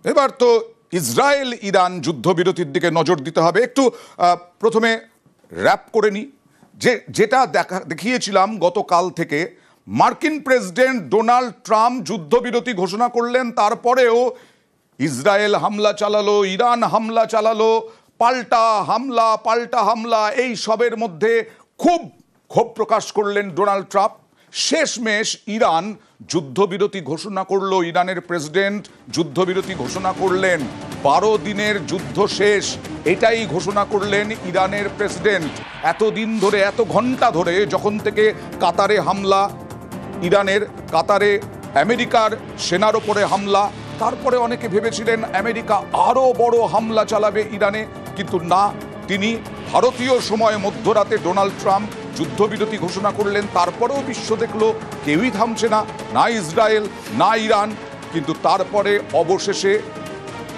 এবার তো Israel Iran যুদ্ধবিরতির দিকে নজর দিতে হবে। একটু প্রথমে র্যাপ করে নিই যেটা দেখিয়েছিলাম গতকাল থেকে। মার্কিন প্রেসিডেন্ট ডোনাল্ড ট্রাম্প যুদ্ধবিরতি ঘোষণা করলেন, তারপরেও ইসরায়েল হামলা চালালো, ইরান হামলা চালালো, পাল্টা হামলা এই সবের মধ্যে খুব ক্ষোভ প্রকাশ করলেন ডোনাল্ড ট্রাম্প। শেষমেশ ইরান যুদ্ধবিরতি ঘোষণা করলো। ইরানের প্রেসিডেন্ট যুদ্ধবিরতি ঘোষণা করলেন, 12 দিনের যুদ্ধ শেষ, এটাই ঘোষণা করলেন ইরানের প্রেসিডেন্ট। এতদিন ধরে, এত ঘন্টা ধরে, যখন থেকে কাতারে হামলা, ইরানের কাতারে আমেরিকার সেনার ওপরে হামলা, তারপরে অনেকে ভেবেছিলেন আমেরিকা আরো বড় হামলা চালাবে ইরানে, কিন্তু না, তিনি ভারতীয় সময় মধ্যরাতে ডোনাল্ড ট্রাম্প যুদ্ধবিরতি ঘোষণা করলেন। তারপরেও বিশ্ব দেখলো কেউই থামছে না, না ইসরায়েল না ইরান। কিন্তু তারপরে অবশেষে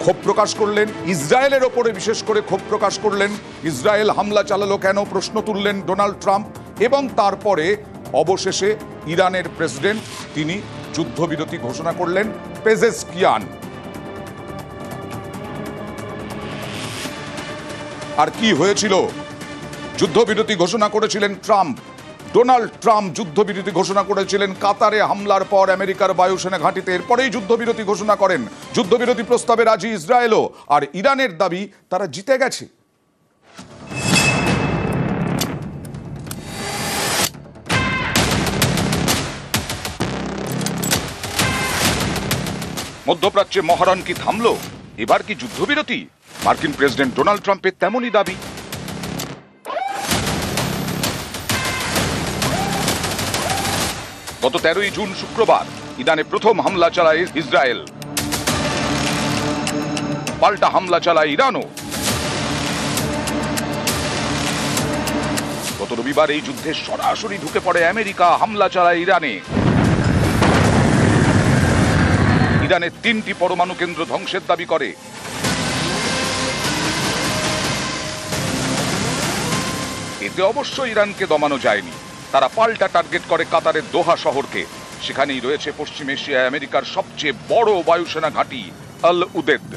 ক্ষোভ প্রকাশ করলেন ইসরায়েলের ওপরে, বিশেষ করে ক্ষোভ প্রকাশ করলেন। ইসরায়েল হামলা চালালো কেন প্রশ্ন তুললেন ডোনাল্ড ট্রাম্প। এবং তারপরে অবশেষে ইরানের প্রেসিডেন্ট তিনি যুদ্ধবিরতি ঘোষণা করলেন। পেজেশকিয়ান। আর কি হয়েছিল? যুদ্ধবিরতি ঘোষণা করেছিলেন ট্রাম্প, ডোনাল্ড ট্রাম্প যুদ্ধবিরতি ঘোষণা করেছিলেন কাতারে হামলার পর আমেরিকার বায়ুসেনা ঘাঁটিতে। এরপরেই যুদ্ধবিরতি ঘোষণা করেন। যুদ্ধবিরতি প্রস্তাবে রাজি ইসরায়েলও, আর ইরানের দাবি তারা জিতে গেছে। মধ্যপ্রাচ্যে মহারণ কি থামলো? এবার কি যুদ্ধবিরতি? মার্কিন প্রেসিডেন্ট ডোনাল্ড ট্রাম্পের তেমনই দাবি। গত 13ই জুন শুক্রবার ইরানে প্রথম হামলা চালায় ইসরায়েল, পাল্টা হামলা চালায় ইরানও। গত রবিবার এই যুদ্ধে সরাসরি ঢুকে পড়ে আমেরিকা, হামলা চালায় ইরানে। ইরানের 3টি পরমাণু কেন্দ্র ধ্বংসের দাবি করে। এতে অবশ্য ইরানকে দমানো যায়নি, তারা পাল্টা টার্গেট করে কাতারের দোহা শহরকে। সেখানেই রয়েছে পশ্চিম এশিয়ায় আমেরিকার সবচেয়ে বড় বায়ুসেনা ঘাঁটি আল উদেদ।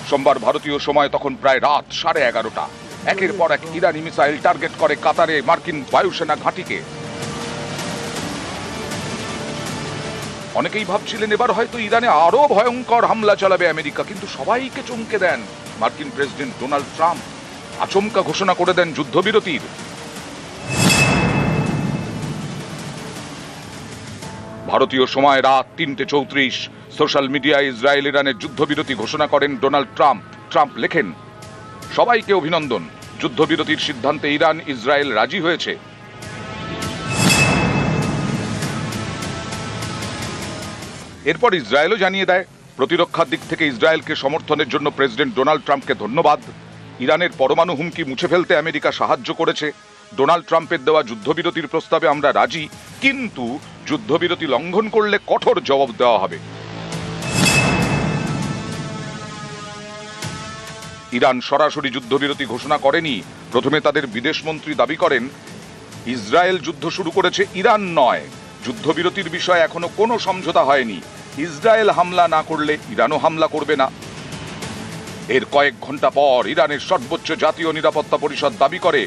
সোমবার ভারতীয় সময় তখন প্রায় রাত 11:30। একের পর এক ইরানি মিসাইল টার্গেট করে কাতারে মার্কিন বায়ুসেনা ঘাঁটিকে। অনেকেই ভাবছিলেন এবার হয়তো ইরানে আরো ভয়ঙ্কর হামলা চালাবে আমেরিকা, কিন্তু সবাইকে চমকে দেন মার্কিন প্রেসিডেন্ট ডোনাল্ড ট্রাম্প। আচমকা ঘোষণা করে দেন যুদ্ধবিরতির। ভারতীয় সময় রাত 3:34 সোশ্যাল মিডিয়ায় ইসরায়েল ইরানের যুদ্ধবিরতি ঘোষণা করেন ডোনাল্ড ট্রাম্প। ট্রাম্প লেখেন, সবাইকে অভিনন্দন, যুদ্ধবিরতির সিদ্ধান্তে ইরান ইসরায়েল রাজি হয়েছে। এরপর ইসরায়েলও জানিয়ে দেয়, প্রতিরক্ষার দিক থেকে ইসরায়েলকে সমর্থনের জন্য প্রেসিডেন্ট ডোনাল্ড ট্রাম্পকে ধন্যবাদ। ইরানের পরমাণু হুমকি মুছে ফেলতে আমেরিকা সাহায্য করেছে। ডোনাল্ড ট্রাম্পের দেওয়া যুদ্ধবিরতির প্রস্তাবে আমরা রাজি, কিন্তু যুদ্ধবিরতি লঙ্ঘন করলে কঠোর জবাব দেওয়া হবে। ইরান সরাসরি যুদ্ধবিরতি ঘোষণা করেনি। প্রথমে তাদের বিদেশমন্ত্রী দাবি করেন ইসরায়েল যুদ্ধ শুরু করেছে, ইরান নয়। যুদ্ধবিরতির বিষয়ে এখনো কোনো সমঝোতা হয়নি। ইসরায়েল হামলা না করলে ইরানও হামলা করবে না। এর কয়েক ঘন্টা পর ইরানের সর্বোচ্চ জাতীয় নিরাপত্তা পরিষদ দাবি করে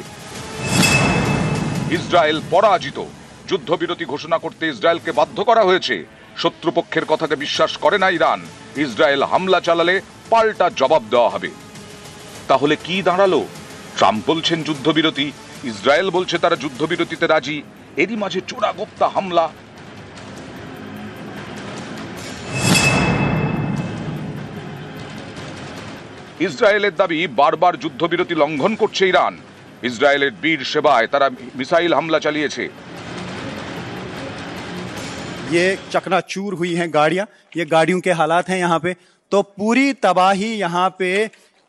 ইসরায়েল পরাজিত। যুদ্ধবিরতি ঘোষণা করতে ইসরায়েলকে বাধ্য করা হয়েছে। শত্রুপক্ষের কথাকে বিশ্বাস করে না ইরান। ইসরায়েল হামলা চালালে পাল্টা জবাব দেওয়া হবে। তাহলে কি দাঁড়ালো? ট্রাম্প বলছেন যুদ্ধবিরতি, ইসরায়েল বলছে তারা যুদ্ধবিরতিতে রাজি। এরই মাঝে চোরাগোপ্তা হামলা। ইসরায়েলের দাবি বারবার যুদ্ধবিরতি লঙ্ঘন করছে ইরান। ইসরায়েলের বীর সেবায় তারা মিসাইল হামলা চালিয়েছে। ये चकनाचूर हुई हैं गाड़ियां, ये गाड़ियों के हालात हैं यहाँ पे। तो पूरी तबाही यहाँ पे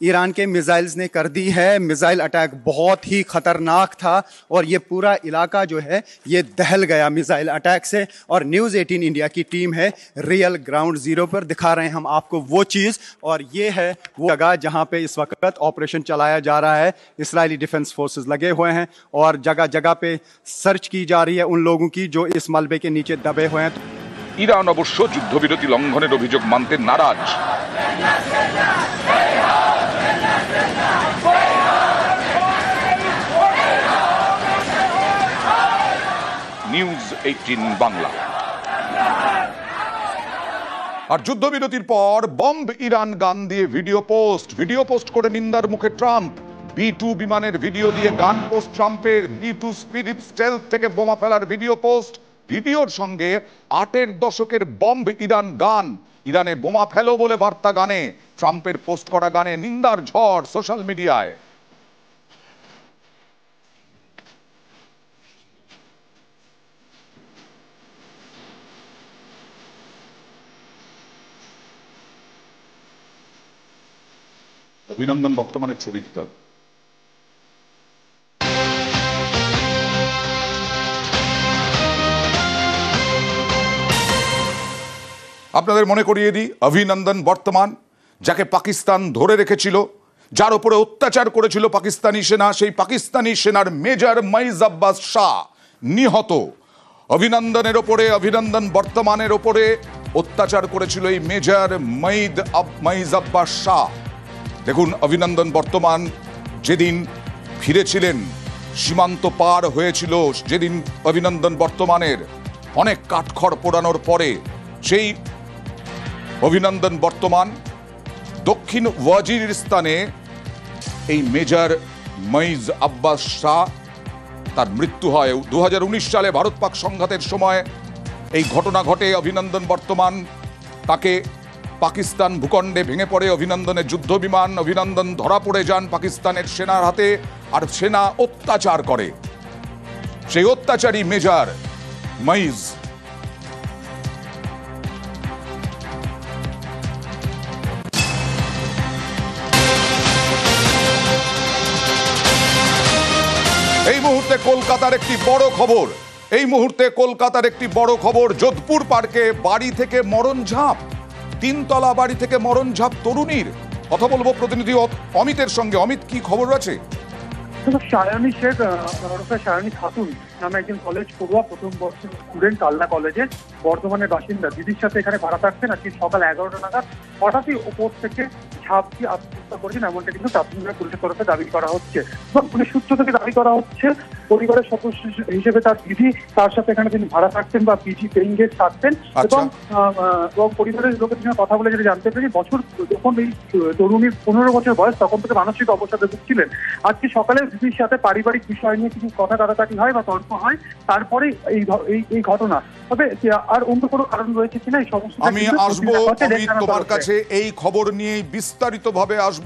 ईरान के मिसाइल्स ने कर दी है। मिसाइल अटैक बहुत ही खतरनाक था और ये पूरा इलाका जो है ये दहल गया मिसाइल अटैक से। और न्यूज़ 18 इंडिया की टीम है रियल ग्राउंड जीरो पर, दिखा रहे हैं हम आपको वो चीज़। और ये है वो जगह जहाँ पे इस वक्त ऑपरेशन चलाया जा रहा है। इसराइली डिफेंस फोर्सेस लगे हुए हैं और जगह जगह पे सर्च की जा रही है उन लोगों की जो इस मलबे के नीचे दबे हुए हैं। ইরান অবশ্য যুদ্ধবিরতি লঙ্ঘনের অভিযোগ মানতে নারাজ। নিউজ 18 বাংলা। আর যুদ্ধবিরতির পর বম্ব ইরান গান দিয়ে ভিডিও পোস্ট করে নিন্দার মুখে ট্রাম্প। B-2 বিমানের ভিডিও দিয়ে গান পোস্ট ট্রাম্পের। B-2 স্পিরিট স্টেলথ থেকে বোমা ফেলার ভিডিও পোস্ট। ভিডিওর সঙ্গে 8-এর দশকের বম্ব ইরান গান, ইরানে বোমা ফেলো বলে বার্তা গানে, ট্রাম্পের পোস্ট করা গানে নিন্দার ঝড় সোশ্যাল মিডিয়ায়। অভিনন্দন বর্তমানের ছবি দিতে হবে। আপনাদের মনে করিয়ে দিই, অভিনন্দন বর্তমান, যাকে পাকিস্তান ধরে রেখেছিল, যার উপরে অত্যাচার করেছিল পাকিস্তানি সেনা, সেই পাকিস্তানি সেনার মেজর মাইজ আব্বাস শাহ নিহত। অভিনন্দনের ওপরে, অভিনন্দন বর্তমানের ওপরে অত্যাচার করেছিল এই মেজর মাইজ আব্বাস শাহ। দেখুন, অভিনন্দন বর্তমান যেদিন ফিরেছিলেন, সীমান্ত পার হয়েছিল, যেদিন অভিনন্দন বর্তমানের অনেক কাঠখড় পোড়ানোর পরে সেই অভিনন্দন বর্তমান দক্ষিণ ওয়াজিরিস্তানে এই মেজর মাইজ আব্বাস শাহ তার মৃত্যু হয়। 2019 সালে ভারত পাক সংঘাতের সময় এই ঘটনা ঘটে। অভিনন্দন বর্তমান, তাকে পাকিস্তান ভূখণ্ডে ভেঙে পড়ে অভিনন্দনের যুদ্ধ বিমান। অভিনন্দন ধরা পড়ে যান পাকিস্তানের সেনার হাতে, আর সেনা অত্যাচার করে। সেই অত্যাচারী মেজর মাইজ এই মুহূর্তে কলকাতার একটি বড় খবর, যোধপুর পার্কে বাড়ি থেকে মরণঝাঁপ, 3তলা বাড়ি থেকে মরণঝাঁপ তরুণীর। কথা বলবো প্রতিনিধি অমিতের সঙ্গে। অমিত, কি খবর আছে? সায়নী শেখ সায়নী খাতুন নামে একজন কলেজ পড়ুয়া, প্রথম বর্ষের স্টুডেন্ট, কালনা কলেজের বর্ধমানের বাসিন্দা। দিদির সাথে এখানে ভাড়া থাকতেন। আজকে সকাল 11টা নাগাদ হঠাৎই ওপর থেকে ঝাঁপ দিয়ে আত্মহত্যা করেছেন, এমনটা কিন্তু প্রাথমিকভাবে পুলিশের তরফে দাবি করা হচ্ছে। এবং পুলিশ সূত্র থেকে দাবি করা হচ্ছে পরিবারের সদস্য হিসেবে তার দিদি, তার সাথে এখানে তিনি ভাড়া থাকতেন বা পিজি পেইং গেস্ট থাকতেন। এবং পরিবারের লোকের সঙ্গে কথা বলে যেটা জানতে পারি, বছর যখন এই তরুণীর 15 বছর বয়স, তখন থেকে মানসিক অবসাদে ভুগছিলেন। আজকে সকালে দিদির সাথে পারিবারিক বিষয় নিয়ে কিছু কথা কাটাকাটি হয় বা তর্ক হয়, তারপরে এই ঘটনা। তবে আর অন্য কোনো কারণ রয়েছে কিনা এই সমস্ত আমি আসবো তোমার কাছে এই খবর নিয়ে বিস্তারিতভাবে আসবো।